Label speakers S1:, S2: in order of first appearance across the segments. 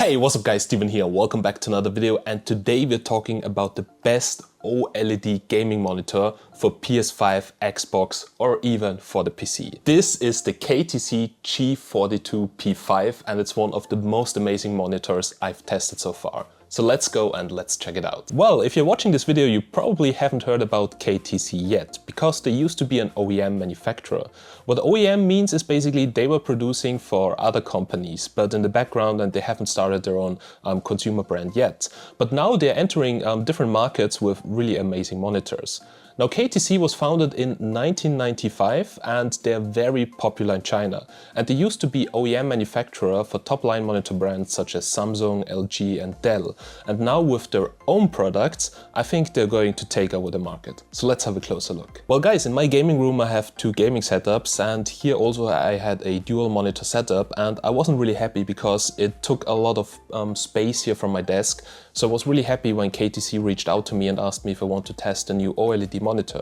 S1: Hey, what's up guys, Steven here, welcome back to another video, and today we're talking about the best OLED gaming monitor for PS5, Xbox or even for the PC. This is the KTC G42P5 and it's one of the most amazing monitors I've tested so far. So let's go and let's check it out. Well, if you're watching this video, you probably haven't heard about KTC yet, because they used to be an OEM manufacturer. What OEM means is basically they were producing for other companies, but in the background, and they haven't started their own consumer brand yet. But now they're entering different markets with really amazing monitors. Now, KTC was founded in 1995 and they're very popular in China. And they used to be OEM manufacturer for top-line monitor brands such as Samsung, LG and Dell. And now with their own products, I think they're going to take over the market. So let's have a closer look. Well guys, in my gaming room I have two gaming setups, and here also I had a dual monitor setup, and I wasn't really happy because it took a lot of space here from my desk. So I was really happy when KTC reached out to me and asked me if I want to test a new OLED monitor.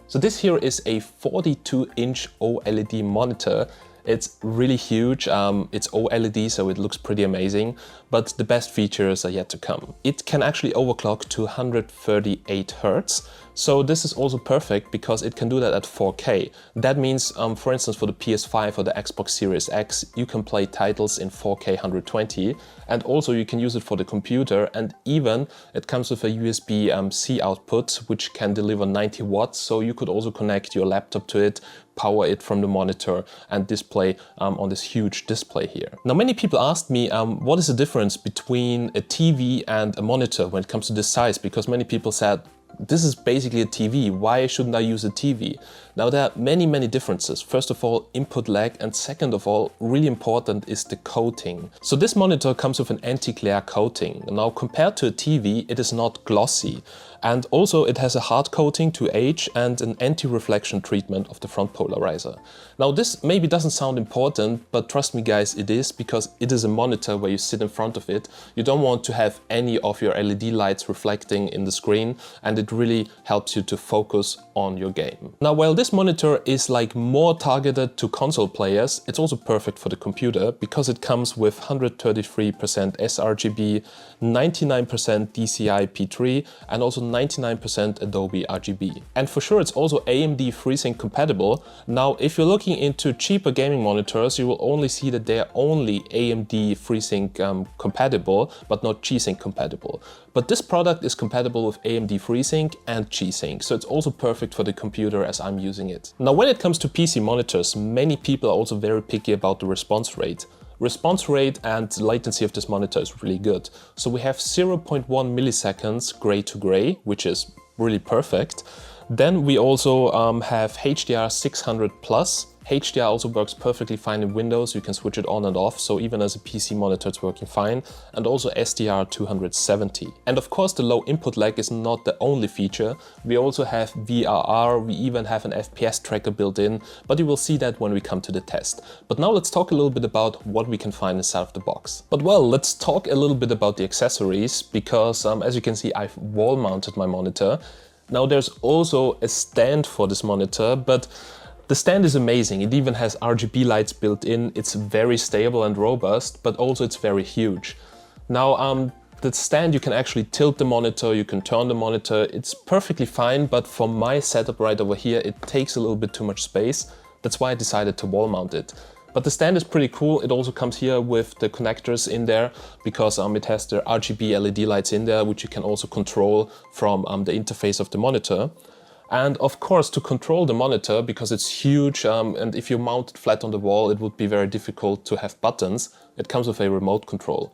S1: So this here is a 42-inch OLED monitor. It's really huge, it's OLED, so it looks pretty amazing, but the best features are yet to come. It can actually overclock to 138 Hz, so this is also perfect because it can do that at 4K. That means, for instance, for the PS5 or the Xbox Series X, you can play titles in 4K 120, and also you can use it for the computer, and even it comes with a USB-C output, which can deliver 90 watts, so you could also connect your laptop to it, power it from the monitor and display on this huge display here. Now, many people asked me what is the difference between a TV and a monitor when it comes to this size, because many people said, this is basically a TV, why shouldn't I use a TV? Now, there are many differences. First of all, input lag, and second of all, really important is the coating. So this monitor comes with an anti-glare coating. Now, compared to a TV, it is not glossy. And also it has a hard coating to age and an anti-reflection treatment of the front polarizer. Now, this maybe doesn't sound important, but trust me guys, it is, because it is a monitor where you sit in front of it. You don't want to have any of your LED lights reflecting in the screen, and it really helps you to focus on your game. Now, while this monitor is like more targeted to console players, it's also perfect for the computer because it comes with 133% sRGB, 99% DCI-P3 and also 99% Adobe RGB. And for sure it's also AMD FreeSync compatible. Now, if you're looking into cheaper gaming monitors, you will only see that they are only AMD FreeSync compatible, but not G-Sync compatible. But this product is compatible with AMD FreeSync and G-Sync, so it's also perfect for the computer as I'm using it. Now, when it comes to PC monitors, many people are also very picky about the response rate. Response rate and latency of this monitor is really good. So we have 0.1 milliseconds gray to gray, which is really perfect. Then we also have HDR 600+. HDR also works perfectly fine in Windows, you can switch it on and off, so even as a PC monitor it's working fine, and also SDR 270. And of course the low input lag is not the only feature, we also have VRR, we even have an FPS tracker built in, but you will see that when we come to the test. But now let's talk a little bit about what we can find inside of the box. But well, let's talk a little bit about the accessories, because as you can see, I've wall mounted my monitor. Now, there's also a stand for this monitor, but the stand is amazing. It even has RGB lights built in. It's very stable and robust, but also it's very huge. Now, the stand, you can actually tilt the monitor, you can turn the monitor. It's perfectly fine, but for my setup right over here, it takes a little bit too much space. That's why I decided to wall mount it. But the stand is pretty cool. It also comes here with the connectors in there, because it has the RGB LED lights in there, which you can also control from the interface of the monitor. And of course, to control the monitor, because it's huge, and if you mount it flat on the wall, it would be very difficult to have buttons. It comes with a remote control.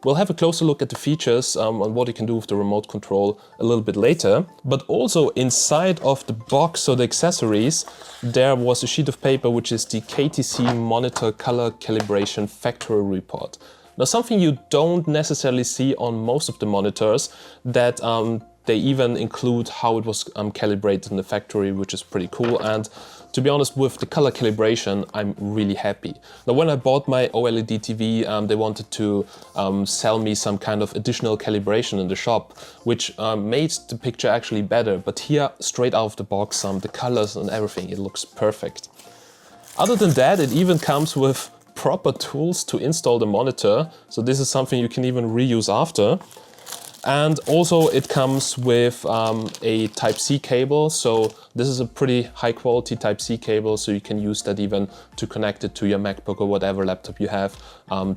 S1: We'll have a closer look at the features on what you can do with the remote control a little bit later. But also inside of the box, so the accessories, there was a sheet of paper which is the KTC Monitor Color Calibration Factory Report. Now, something you don't necessarily see on most of the monitors, that they even include how it was calibrated in the factory, which is pretty cool. And to be honest, with the color calibration, I'm really happy. Now, when I bought my OLED TV, they wanted to sell me some kind of additional calibration in the shop, which made the picture actually better. But here, straight out of the box, the colors and everything, it looks perfect. Other than that, it even comes with proper tools to install the monitor. So this is something you can even reuse after. And also it comes with a Type-C cable, so this is a pretty high quality Type-C cable, so you can use that even to connect it to your MacBook or whatever laptop you have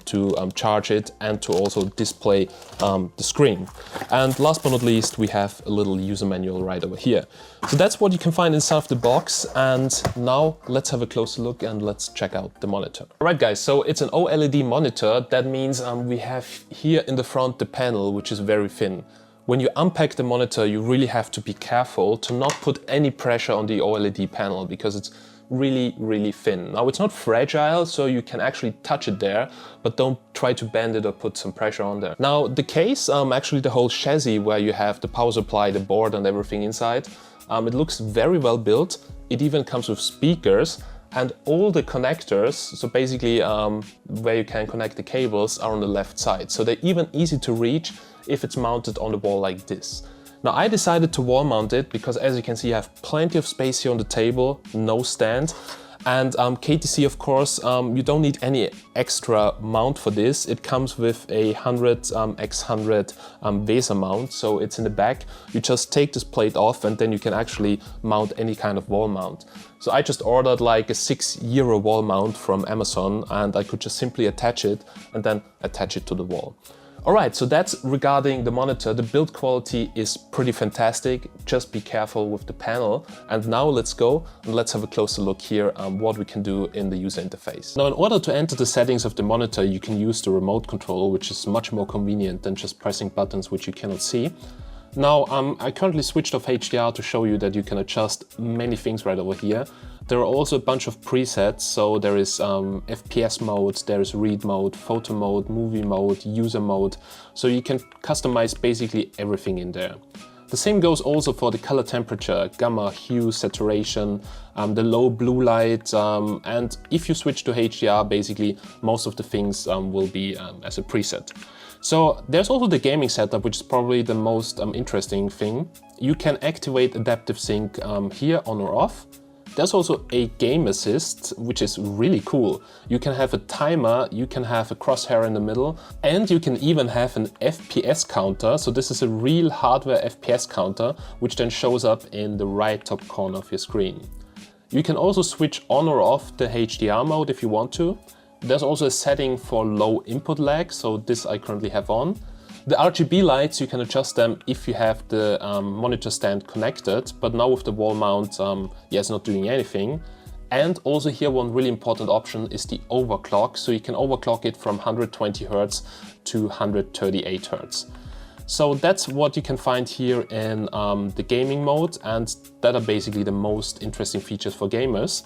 S1: to charge it and to also display the screen. And last but not least, we have a little user manual right over here. So that's what you can find inside of the box, and now let's have a closer look and let's check out the monitor. Alright guys, so it's an OLED monitor. That means we have here in the front the panel, which is very thin. When you unpack the monitor, you really have to be careful to not put any pressure on the OLED panel because it's really thin. Now it's not fragile, so you can actually touch it there, but don't try to bend it or put some pressure on there. Now the case, actually the whole chassis where you have the power supply, the board and everything inside, it looks very well built. It even comes with speakers. And all the connectors, so basically where you can connect the cables, are on the left side. So they're even easy to reach if it's mounted on the wall like this. Now I decided to wall mount it because, as you can see, I have plenty of space here on the table, no stand. And KTC, of course, you don't need any extra mount for this. It comes with a 100x100 VESA mount, so it's in the back. You just take this plate off and then you can actually mount any kind of wall mount. So I just ordered like a €6 wall mount from Amazon, and I could just simply attach it and then attach it to the wall. Alright, so that's regarding the monitor. The build quality is pretty fantastic. Just be careful with the panel. And now let's go and let's have a closer look here what we can do in the user interface. Now, in order to enter the settings of the monitor, you can use the remote control, which is much more convenient than just pressing buttons which you cannot see. Now, I currently switched off HDR to show you that you can adjust many things right over here. There are also a bunch of presets, so there is FPS mode, there is read mode, photo mode, movie mode, user mode, so you can customize basically everything in there. The same goes also for the color temperature, gamma, hue, saturation, the low blue light, and if you switch to HDR, basically most of the things will be as a preset. So there's also the gaming setup, which is probably the most interesting thing. You can activate adaptive sync here on or off. There's also a game assist, which is really cool. You can have a timer, you can have a crosshair in the middle, and you can even have an FPS counter. So this is a real hardware FPS counter, which then shows up in the right top corner of your screen. You can also switch on or off the HDR mode if you want to. There's also a setting for low input lag, so this I currently have on. The RGB lights, you can adjust them if you have the monitor stand connected, but now with the wall mount, it's not doing anything. And also here one really important option is the overclock, so you can overclock it from 120 Hz to 138 Hz. So that's what you can find here in the gaming mode, and that are basically the most interesting features for gamers.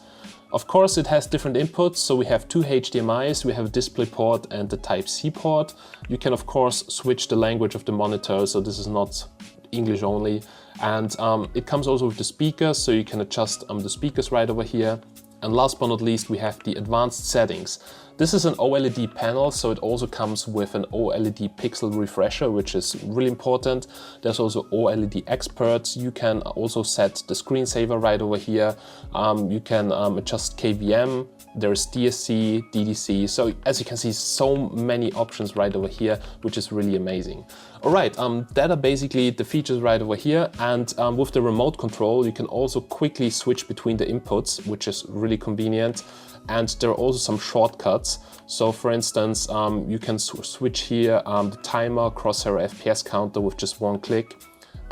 S1: Of course, it has different inputs, so we have two HDMIs, we have a display port and the Type-C port. You can of course switch the language of the monitor, so this is not English only. And it comes also with the speakers, so you can adjust the speakers right over here. And last but not least, we have the advanced settings. This is an OLED panel, so it also comes with an OLED pixel refresher, which is really important. There's also OLED experts. You can also set the screensaver right over here. You can adjust KVM. There's DSC, DDC. So as you can see, so many options right over here, which is really amazing. All right, that are basically the features right over here. And with the remote control, you can also quickly switch between the inputs, which is really convenient. And there are also some shortcuts. So for instance, you can switch here the timer, crosshair, FPS counter with just one click.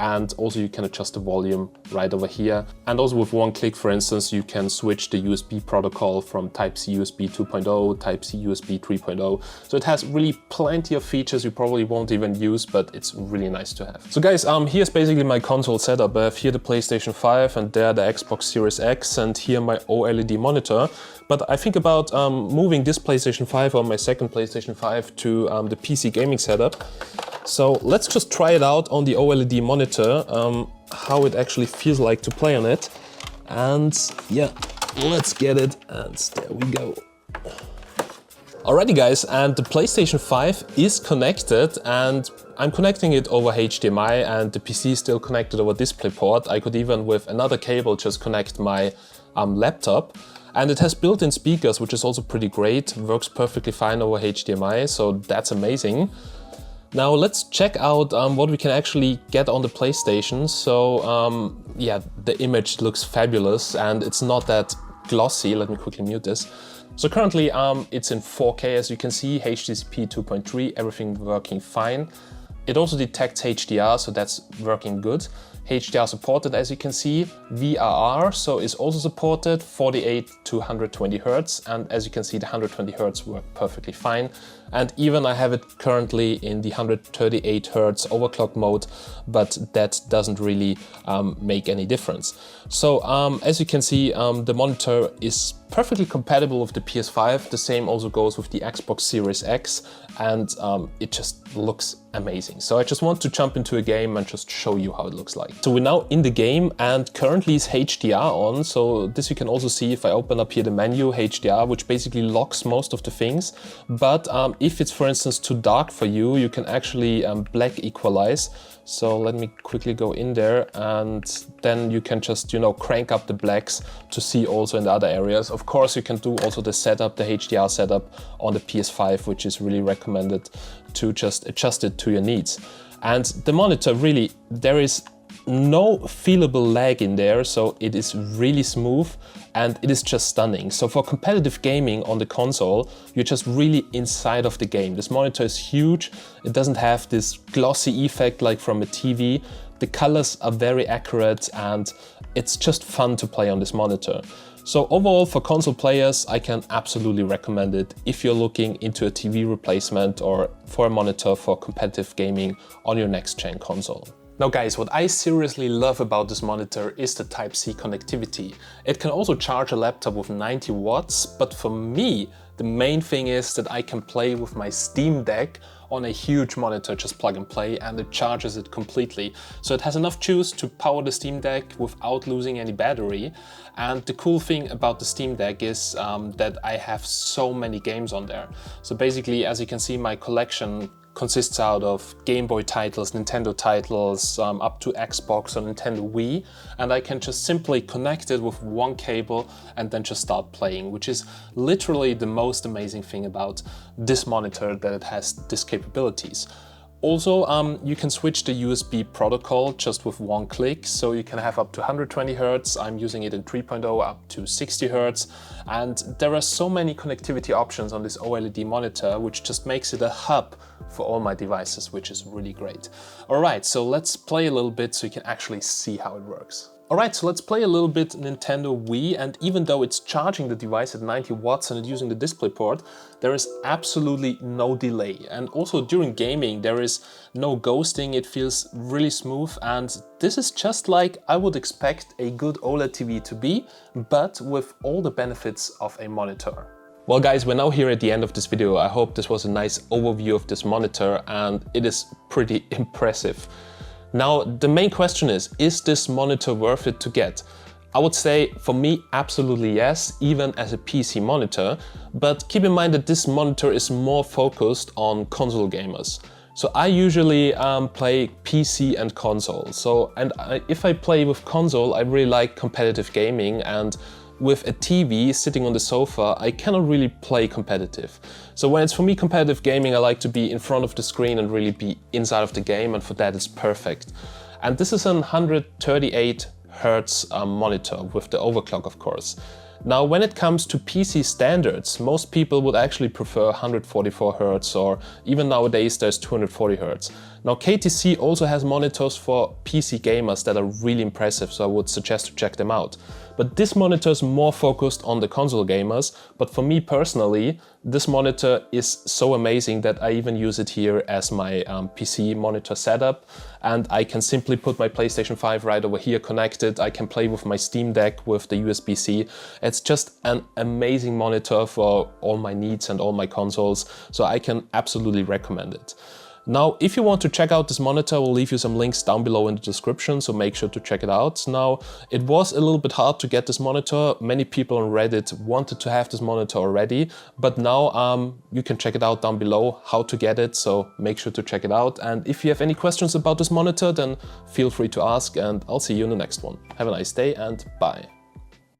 S1: And also you can adjust the volume right over here. And also with one click, for instance, you can switch the USB protocol from Type-C USB 2.0, Type-C USB 3.0. So it has really plenty of features you probably won't even use, but it's really nice to have. So guys, here's basically my console setup. I have here the PlayStation 5 and there the Xbox Series X, and here my OLED monitor. But I think about moving this PlayStation 5 or my second PlayStation 5 to the PC gaming setup. So let's just try it out on the OLED monitor, how it actually feels like to play on it. And yeah, let's get it, and there we go. Alrighty guys, and the PlayStation 5 is connected, and I'm connecting it over HDMI, and the PC is still connected over DisplayPort. I could even with another cable just connect my laptop. And it has built-in speakers, which is also pretty great, works perfectly fine over HDMI, so that's amazing. Now let's check out what we can actually get on the PlayStation. So yeah, the image looks fabulous and it's not that glossy. Let me quickly mute this. So currently it's in 4K, as you can see, HDCP 2.3, everything working fine. It also detects HDR, so that's working good. HDR supported, as you can see. VRR, so is also supported, 48 to 120 Hz. And as you can see, the 120 Hz work perfectly fine. And even I have it currently in the 138 Hz overclock mode, but that doesn't really make any difference. So as you can see, the monitor is perfectly compatible with the PS5. The same also goes with the Xbox Series X, and it just looks amazing. So I just want to jump into a game and just show you how it looks like. So we're now in the game and currently is HDR on. So this you can also see if I open up here the menu, HDR, which basically locks most of the things. But if it's, for instance, too dark for you, you can actually black equalize. So let me quickly go in there and then you can just, you know, crank up the blacks to see also in the other areas. Of course, you can do also the setup, the HDR setup on the PS5, which is really recommended to just adjust it to your needs. And the monitor really, there is no feelable lag in there, so it is really smooth and it is just stunning. So for competitive gaming on the console, you're just really inside of the game. This monitor is huge, it doesn't have this glossy effect like from a TV. The colors are very accurate and it's just fun to play on this monitor. So overall, for console players, I can absolutely recommend it if you're looking into a TV replacement or for a monitor for competitive gaming on your next-gen console. Now guys, what I seriously love about this monitor is the Type-C connectivity. It can also charge a laptop with 90 watts, but for me, the main thing is that I can play with my Steam Deck on a huge monitor, just plug and play, and it charges it completely. So it has enough juice to power the Steam Deck without losing any battery. And the cool thing about the Steam Deck is that I have so many games on there. So basically, as you can see, my collection consists out of Game Boy titles, Nintendo titles, up to Xbox or Nintendo Wii, and I can just simply connect it with one cable and then just start playing, which is literally the most amazing thing about this monitor, that it has these capabilities. Also, you can switch the USB protocol just with one click, so you can have up to 120 Hz. I'm using it in 3.0 up to 60 Hz. And there are so many connectivity options on this OLED monitor, which just makes it a hub for all my devices, which is really great. All right, so let's play a little bit so you can actually see how it works. Alright, so let's play a little bit Nintendo Wii, and even though it's charging the device at 90 watts and it's using the display port, there is absolutely no delay. And also during gaming there is no ghosting, it feels really smooth, and this is just like I would expect a good OLED TV to be, but with all the benefits of a monitor. Well guys, we're now here at the end of this video. I hope this was a nice overview of this monitor, and it is pretty impressive. Now, the main question is this monitor worth it to get? I would say, for me, absolutely yes, even as a PC monitor, but keep in mind that this monitor is more focused on console gamers. So I usually play PC and console. If I play with console, I really like competitive gaming, and with a TV sitting on the sofa, I cannot really play competitive. So when it's for me competitive gaming, I like to be in front of the screen and really be inside of the game, and for that it's perfect. And this is a 138 Hz monitor with the overclock, of course. Now, when it comes to PC standards, most people would actually prefer 144 Hz, or even nowadays there's 240 Hz. Now, KTC also has monitors for PC gamers that are really impressive, so I would suggest to check them out. But this monitor is more focused on the console gamers, but for me personally, this monitor is so amazing that I even use it here as my PC monitor setup, and I can simply put my PlayStation 5 right over here connected. I can play with my Steam Deck with the USB-C. It's just an amazing monitor for all my needs and all my consoles, so I can absolutely recommend it. Now, if you want to check out this monitor, I will leave you some links down below in the description, so make sure to check it out. Now, it was a little bit hard to get this monitor. Many people on Reddit wanted to have this monitor already, but now you can check it out down below how to get it, so make sure to check it out. And if you have any questions about this monitor, then feel free to ask, and I'll see you in the next one. Have a nice day and bye.